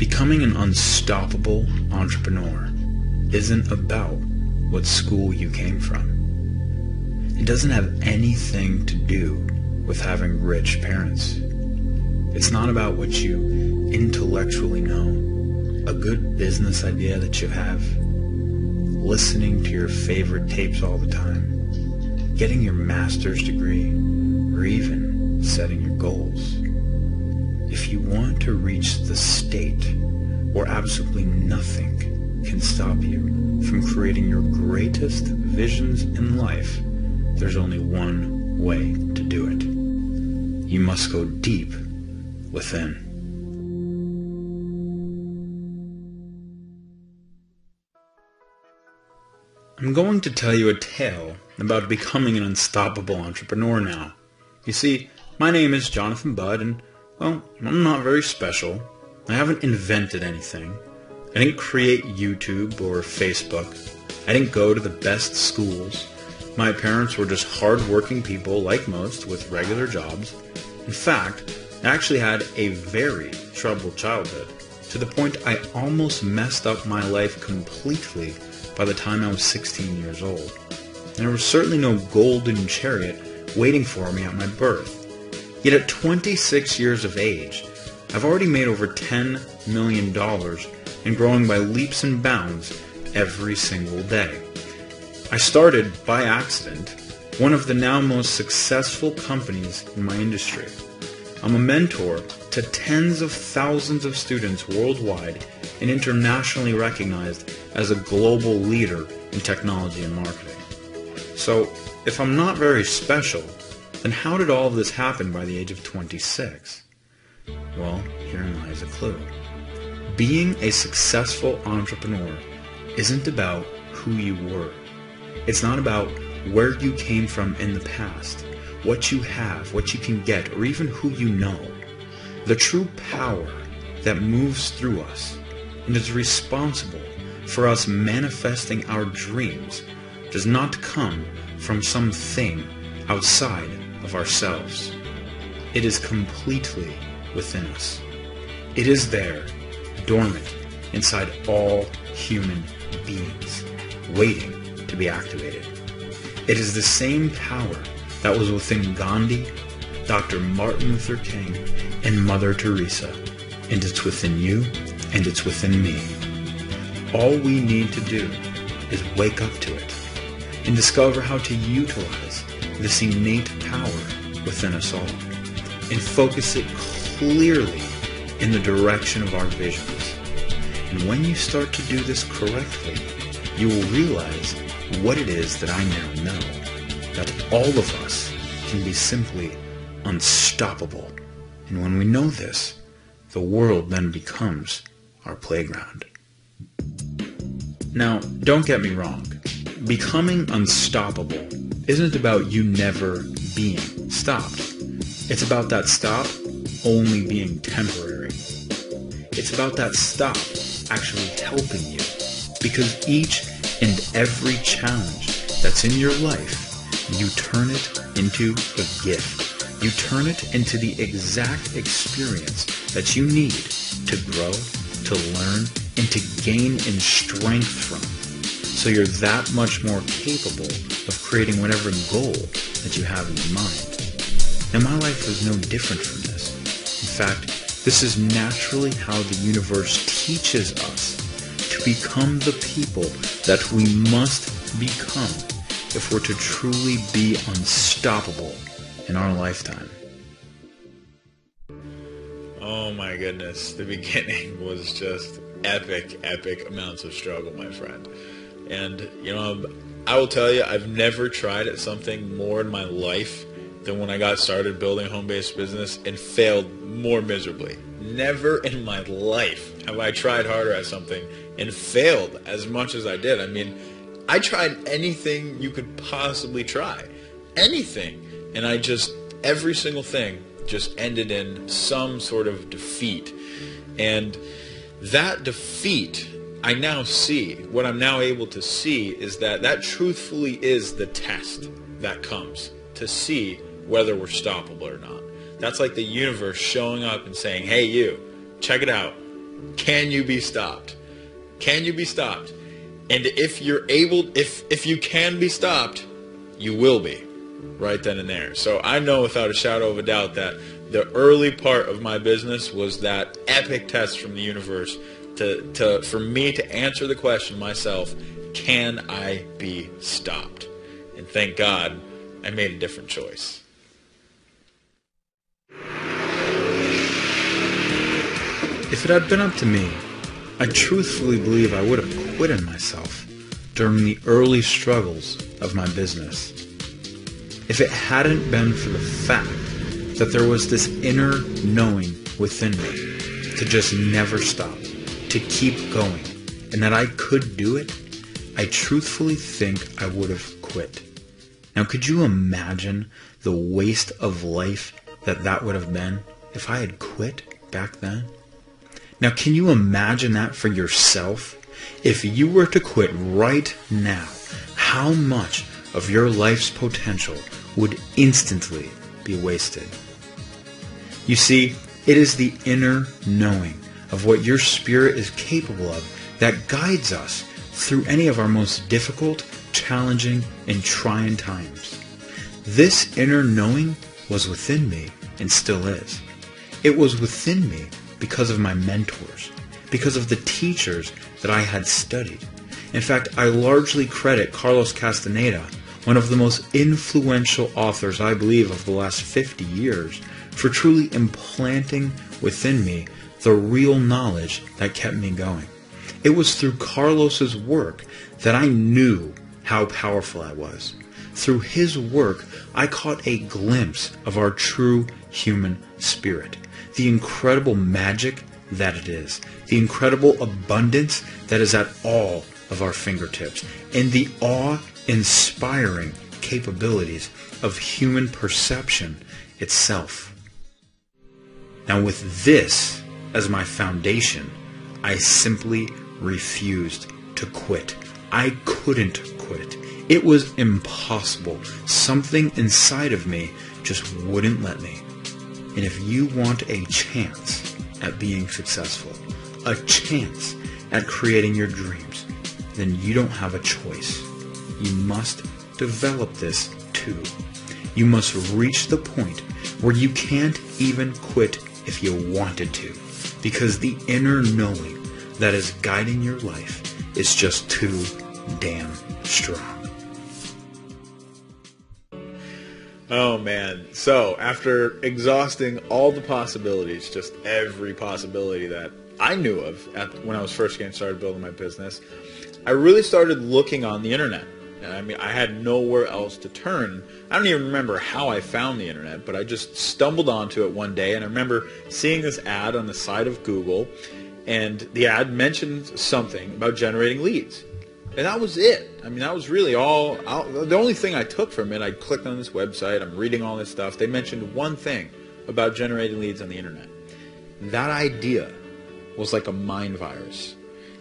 Becoming an unstoppable entrepreneur isn't about what school you came from. It doesn't have anything to do with having rich parents. It's not about what you intellectually know, a good business idea that you have, listening to your favorite tapes all the time, getting your master's degree, or even setting your goals. If you want to reach the state where absolutely nothing can stop you from creating your greatest visions in life, there's only one way to do it. You must go deep within. I'm going to tell you a tale about becoming an unstoppable entrepreneur now. You see, my name is Jonathan Budd, and well, I'm not very special. I haven't invented anything. I didn't create YouTube or Facebook. I didn't go to the best schools. My parents were just hard-working people, like most, with regular jobs. In fact, I actually had a very troubled childhood, to the point I almost messed up my life completely by the time I was 16 years old. And there was certainly no golden chariot waiting for me at my birth. Yet at 26 years of age, I've already made over $10 million and growing by leaps and bounds every single day. I started, by accident, one of the now most successful companies in my industry. I'm a mentor to tens of thousands of students worldwide and internationally recognized as a global leader in technology and marketing. So, if I'm not very special, then how did all of this happen by the age of 26? Well, herein lies a clue. Being a successful entrepreneur isn't about who you were. It's not about where you came from in the past, what you have, what you can get, or even who you know. The true power that moves through us and is responsible for us manifesting our dreams does not come from something outside of ourselves. It is completely within us. It is there, dormant inside all human beings, waiting to be activated. It is the same power that was within Gandhi, Dr. Martin Luther King, and Mother Teresa, and it's within you, and it's within me. All we need to do is wake up to it and discover how to utilize this innate power within us all and focus it clearly in the direction of our visions. And when you start to do this correctly, you will realize what it is that I now know, that all of us can be simply unstoppable. And when we know this, the world then becomes our playground. Now, don't get me wrong. Becoming unstoppable isn't about you never being stopped. It's about that stop only being temporary. It's about that stop actually helping you. Because each and every challenge that's in your life, you turn it into a gift. You turn it into the exact experience that you need to grow, to learn, and to gain in strength from. So you're that much more capable of creating whatever goal that you have in your mind. Now my life was no different from this. In fact, this is naturally how the universe teaches us to become the people that we must become if we're to truly be unstoppable in our lifetime. Oh my goodness, the beginning was just epic amounts of struggle, my friend. And, I will tell you, I've never tried at something more in my life than when I got started building a home-based business and failed more miserably. Never in my life have I tried harder at something and failed as much as I did. I mean, I tried anything you could possibly try. Anything. And every single thing just ended in some sort of defeat. And that defeat, I now see, what I'm now able to see is that truthfully is the test that comes to see whether we're stoppable or not. That's like the universe showing up and saying, hey, you, check it out. Can you be stopped? Can you be stopped? And if you're able, if you can be stopped, you will be, right then and there. So I know without a shadow of a doubt that the early part of my business was that epic test from the universe for me to answer the question myself, can I be stopped? And thank God I made a different choice. If it had been up to me, I truthfully believe I would have quitted myself during the early struggles of my business. If it hadn't been for the fact that there was this inner knowing within me to just never stop, to keep going, and that I could do it, I truthfully think I would have quit. Now, could you imagine the waste of life that would have been if I had quit back then? Now, can you imagine that for yourself? If you were to quit right now, how much of your life's potential would instantly be wasted? You see, it is the inner knowing of what your spirit is capable of that guides us through any of our most difficult, challenging, and trying times. This inner knowing was within me and still is. It was within me because of my mentors, because of the teachers that I had studied. In fact, I largely credit Carlos Castaneda, one of the most influential authors, I believe, of the last 50 years, for truly implanting within me the real knowledge that kept me going. It was through Carlos's work that I knew how powerful I was. Through his work, I caught a glimpse of our true human spirit, the incredible magic that it is, the incredible abundance that is at all of our fingertips, and the awe-inspiring capabilities of human perception itself. Now, with this as my foundation, I simply refused to quit. I couldn't quit. It was impossible. Something inside of me just wouldn't let me. And if you want a chance at being successful, a chance at creating your dreams, then you don't have a choice. You must develop this too. You must reach the point where you can't even quit if you wanted to, because the inner knowing that is guiding your life is just too damn strong. Oh man. So after exhausting all the possibilities, just every possibility that I knew of when I was first getting started building my business, I really started looking on the internet. I mean, I had nowhere else to turn. I don't even remember how I found the internet, but I just stumbled onto it one day, and I remember seeing this ad on the side of Google, and the ad mentioned something about generating leads. And that was it. I mean, that was really all. The only thing I took from it, I clicked on this website, I'm reading all this stuff. They mentioned one thing about generating leads on the internet. That idea was like a mind virus.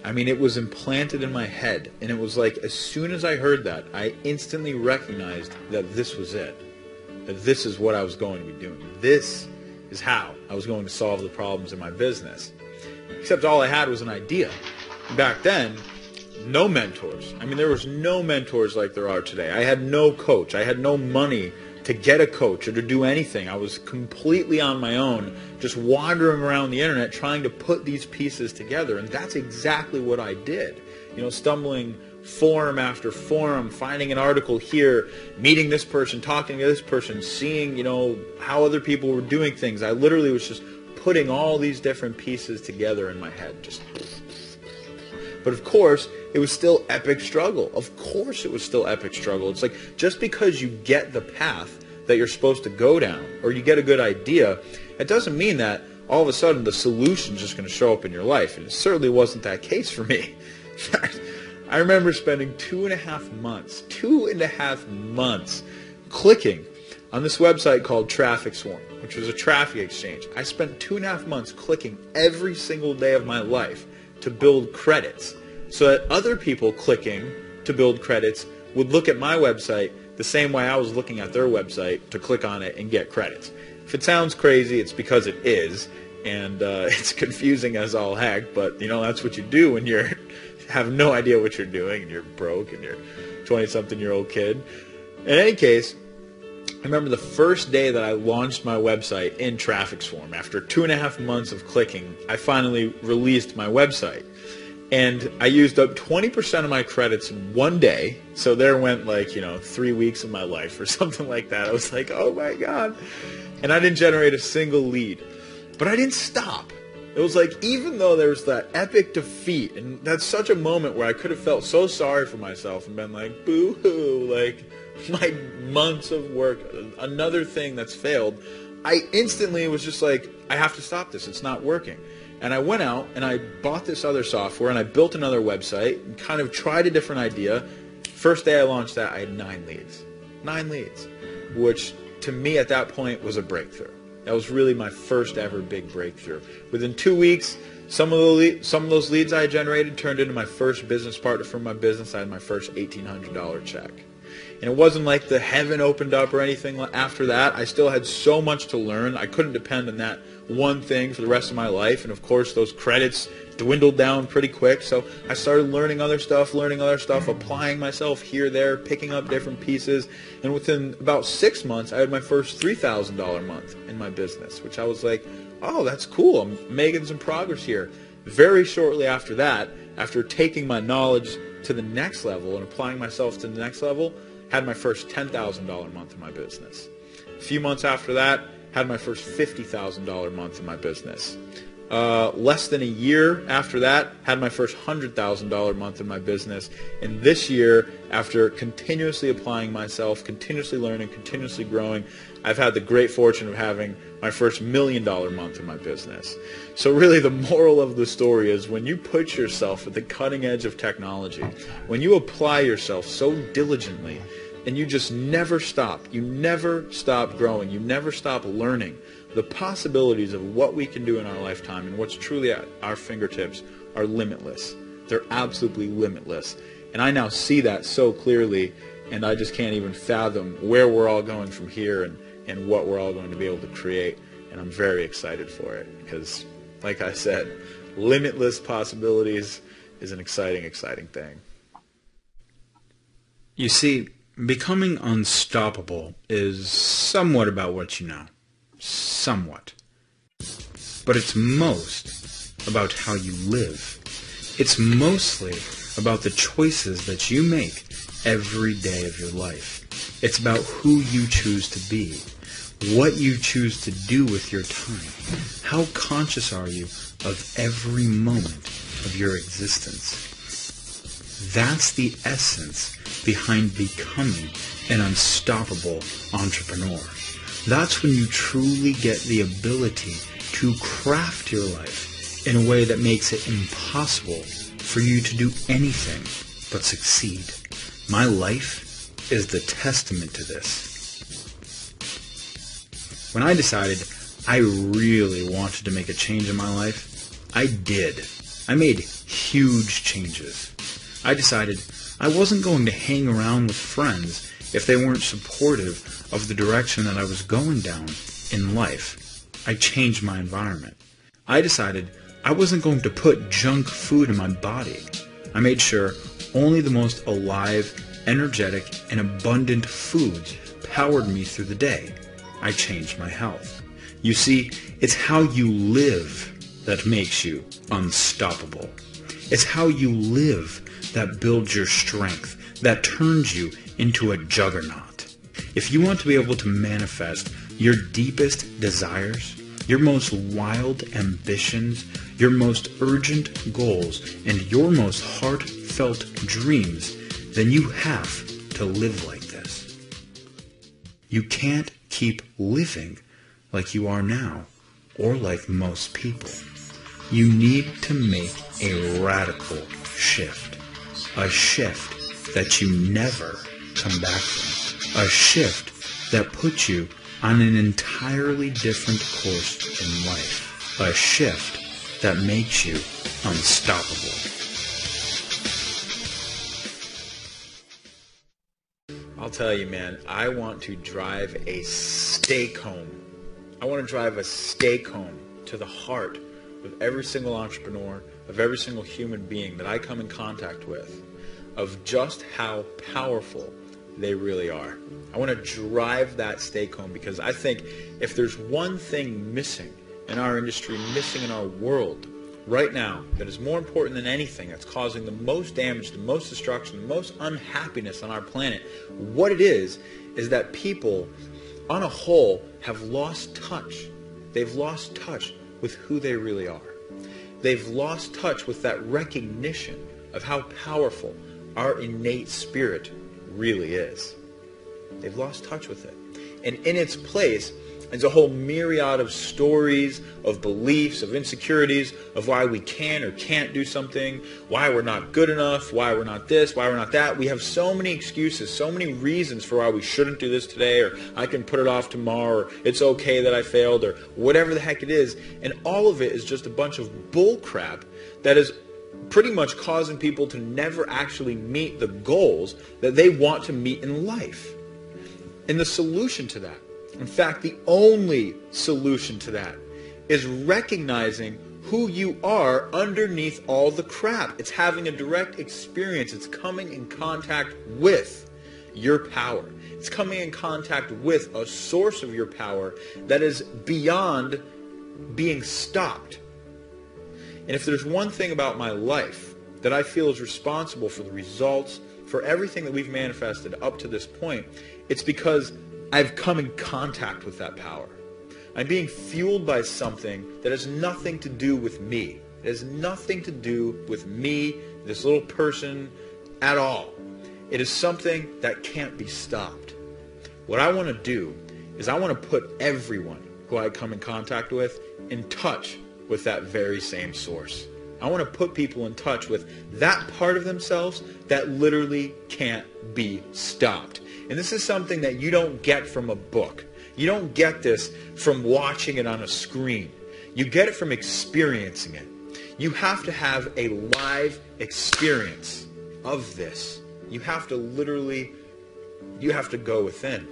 I mean, it was implanted in my head, and it was like as soon as I heard that, I instantly recognized that this was it. That this is what I was going to be doing. This is how I was going to solve the problems in my business. Except all I had was an idea. Back then, no mentors. I mean, there was no mentors like there are today. I had no coach. I had no money to get a coach or to do anything. I was completely on my own, just wandering around the internet trying to put these pieces together. And that's exactly what I did. You know, stumbling forum after forum, finding an article here, meeting this person, talking to this person, seeing, you know, how other people were doing things. I literally was just putting all these different pieces together in my head. But of course, it was still epic struggle. Of course it was still epic struggle. It's like, just because you get the path that you're supposed to go down, or you get a good idea, it doesn't mean that all of a sudden the solution's just going to show up in your life. And it certainly wasn't that case for me. In fact, I remember spending 2.5 months clicking on this website called Traffic Swarm, which was a traffic exchange. I spent 2.5 months clicking every single day of my life to build credits, so that other people clicking to build credits would look at my website the same way I was looking at their website to click on it and get credits. If it sounds crazy, it's because it is, and it's confusing as all heck, but that's what you do when you're have no idea what you're doing and you're broke and you're 20-something-year-old kid. In any case, I remember the first day that I launched my website in Traffic's form. After 2.5 months of clicking, I finally released my website. And I used up 20% of my credits in one day. So there went 3 weeks of my life or something like that. I was like, oh my God. And I didn't generate a single lead. But I didn't stop. It was like, even though there was that epic defeat, and that's such a moment where I could have felt so sorry for myself and been like, boo-hoo, my months of work, another thing that's failed, I instantly was just like, I have to stop this. It's not working. And I went out and I bought this other software and I built another website and kind of tried a different idea. First day I launched that, I had 9 leads. 9 leads, which to me at that point was a breakthrough. That was really my first ever big breakthrough. Within 2 weeks, some of those leads I generated turned into my first business partner for my business. I had my first $1,800 check. And it wasn't like the heaven opened up or anything after that. I still had so much to learn. I couldn't depend on that one thing for the rest of my life. And of course, those credits dwindled down pretty quick. So I started learning other stuff, applying myself here, there, picking up different pieces. And within about 6 months, I had my first $3,000 month in my business, which I was like, oh, that's cool. I'm making some progress here. Very shortly after that, after taking my knowledge to the next level and applying myself to the next level, had my first $10,000 month in my business. A few months after that, had my first $50,000 month in my business. Less than a year after that, had my first $100,000 month in my business. And this year, after continuously applying myself, continuously learning, continuously growing, I've had the great fortune of having my first $1 million month in my business. So really the moral of the story is when you put yourself at the cutting edge of technology, when you apply yourself so diligently, and you just never stop, you never stop growing, you never stop learning, the possibilities of what we can do in our lifetime and what's truly at our fingertips are limitless. They're absolutely limitless. And I now see that so clearly, and I just can't even fathom where we're all going from here and what we're all going to be able to create. And I'm very excited for it because, like I said, limitless possibilities is an exciting, exciting thing. You see, becoming unstoppable is somewhat about what you know. Somewhat. But it's most about how you live. It's mostly about the choices that you make every day of your life. It's about who you choose to be, what you choose to do with your time. How conscious are you of every moment of your existence? That's the essence behind becoming an unstoppable entrepreneur. That's when you truly get the ability to craft your life in a way that makes it impossible for you to do anything but succeed. My life is the testament to this. When I decided I really wanted to make a change in my life, I did. I made huge changes. I decided I wasn't going to hang around with friends if they weren't supportive of the direction that I was going down in life. I changed my environment. I decided I wasn't going to put junk food in my body. I made sure only the most alive, energetic, and abundant foods powered me through the day. I changed my health. You see, it's how you live that makes you unstoppable. It's how you live that builds your strength, that turns you into a juggernaut. If you want to be able to manifest your deepest desires, your most wild ambitions, your most urgent goals, and your most heartfelt dreams, then you have to live like this. You can't keep living like you are now, or like most people. You need to make a radical shift. A shift that you never come back from. A shift that puts you on an entirely different course in life. A shift that makes you unstoppable. I'll tell you, man, I want to drive a steak home. I want to drive a steak home to the heart of every single entrepreneur, of every single human being that I come in contact with, of just how powerful they really are. I want to drive that stake home, because I think if there's one thing missing in our industry, missing in our world right now, that is more important than anything, that's causing the most damage, the most destruction, the most unhappiness on our planet, what it is that people on a whole have lost touch. They've lost touch with who they really are. They've lost touch with that recognition of how powerful our innate spirit really is. They've lost touch with it. And in its place is a whole myriad of stories, of beliefs, of insecurities, of why we can or can't do something, why we're not good enough, why we're not this, why we're not that. We have so many excuses, so many reasons for why we shouldn't do this today, or I can put it off tomorrow, or it's okay that I failed, or whatever the heck it is. And all of it is just a bunch of bull crap that is pretty much causing people to never actually meet the goals that they want to meet in life. And the solution to that, in fact, the only solution to that, is recognizing who you are underneath all the crap. It's having a direct experience. It's coming in contact with your power. It's coming in contact with a source of your power that is beyond being stopped. And if there's one thing about my life that I feel is responsible for the results, for everything that we've manifested up to this point, it's because I've come in contact with that power. I'm being fueled by something that has nothing to do with me. It has nothing to do with me, this little person, at all. It is something that can't be stopped. What I want to do is I want to put everyone who I come in contact with in touch with that very same source. I want to put people in touch with that part of themselves that literally can't be stopped. And this is something that you don't get from a book. You don't get this from watching it on a screen. You get it from experiencing it. You have to have a live experience of this. You have to literally, you have to go within.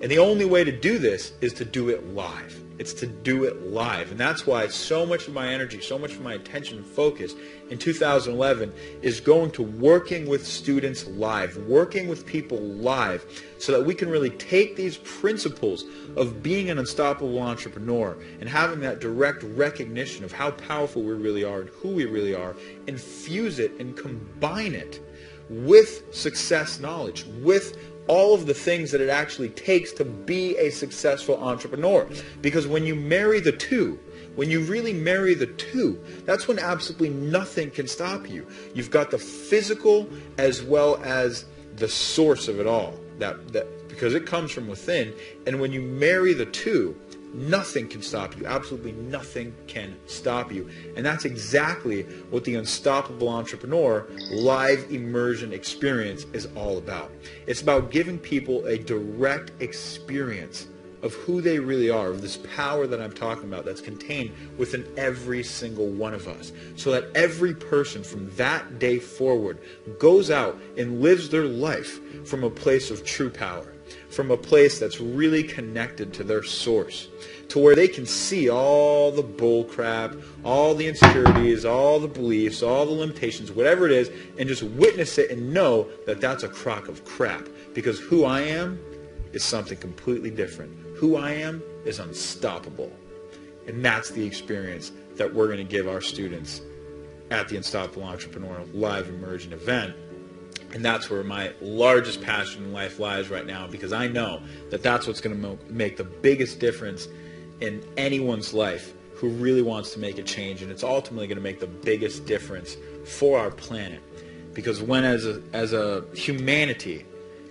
And the only way to do this is to do it live. It's to do it live. And that's why so much of my energy, so much of my attention and focus in 2011 is going to working with students live, working with people live, so that we can really take these principles of being an unstoppable entrepreneur and having that direct recognition of how powerful we really are and who we really are, and fuse it and combine it with success knowledge, with all of the things that it actually takes to be a successful entrepreneur. Because when you marry the two, when you really marry the two, that's when absolutely nothing can stop you. You've got the physical as well as the source of it all, because it comes from within. And when you marry the two, nothing can stop you. Absolutely nothing can stop you. And that's exactly what the Unstoppable Entrepreneur live immersion experience is all about. It's about giving people a direct experience of who they really are, of this power that I'm talking about that's contained within every single one of us, so that every person from that day forward goes out and lives their life from a place of true power, from a place that's really connected to their source, to where they can see all the bull crap, all the insecurities, all the beliefs, all the limitations, whatever it is, and just witness it and know that that's a crock of crap. Because who I am is something completely different. Who I am is unstoppable. And that's the experience that we're going to give our students at the Unstoppable Entrepreneur Live Immersion event. And that's where my largest passion in life lies right now, because I know that that's what's going to make the biggest difference in anyone's life who really wants to make a change. And it's ultimately going to make the biggest difference for our planet. Because when as a humanity,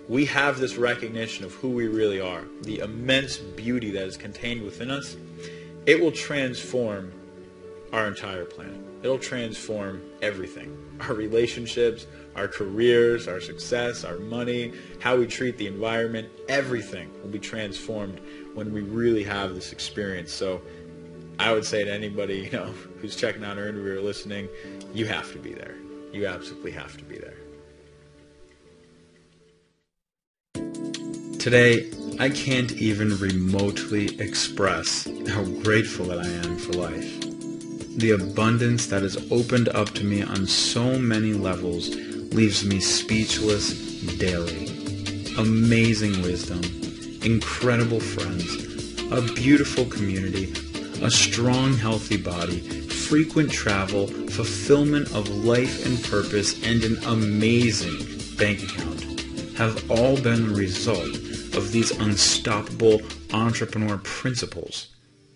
we have this recognition of who we really are, the immense beauty that is contained within us, it will transform our entire planet. It'll transform everything. Our relationships, our careers, our success, our money, how we treat the environment, everything will be transformed when we really have this experience. So I would say to anybody, who's checking out our interview or listening, you have to be there. You absolutely have to be there. Today, I can't even remotely express how grateful that I am for life. The abundance that has opened up to me on so many levels leaves me speechless daily. Amazing wisdom, incredible friends, a beautiful community, a strong, healthy body, frequent travel, fulfillment of life and purpose, and an amazing bank account have all been the result of these unstoppable entrepreneur principles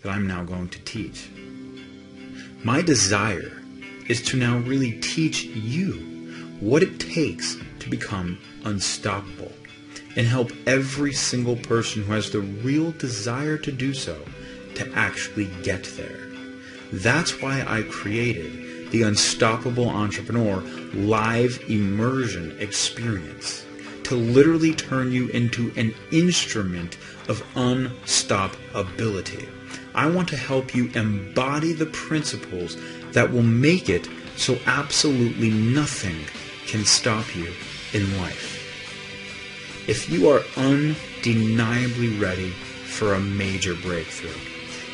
that I'm now going to teach. My desire is to now really teach you what it takes to become unstoppable and help every single person who has the real desire to do so to actually get there. That's why I created the Unstoppable Entrepreneur live immersion experience, to literally turn you into an instrument of unstoppability. I want to help you embody the principles that will make it so absolutely nothing can stop you in life. If you are undeniably ready for a major breakthrough,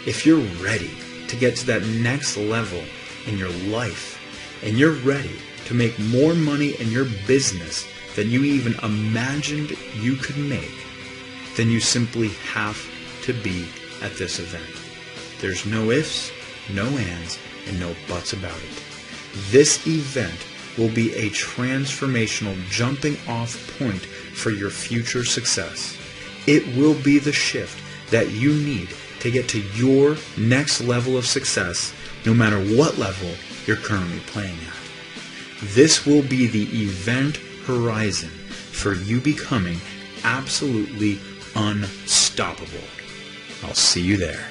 if you're ready to get to that next level in your life, and you're ready to make more money in your business than you even imagined you could make, then you simply have to be at this event. There's no ifs, no ands, and no buts about it. This event will be a transformational jumping off point for your future success. It will be the shift that you need to get to your next level of success, no matter what level you're currently playing at. This will be the event horizon for you becoming absolutely unstoppable. I'll see you there.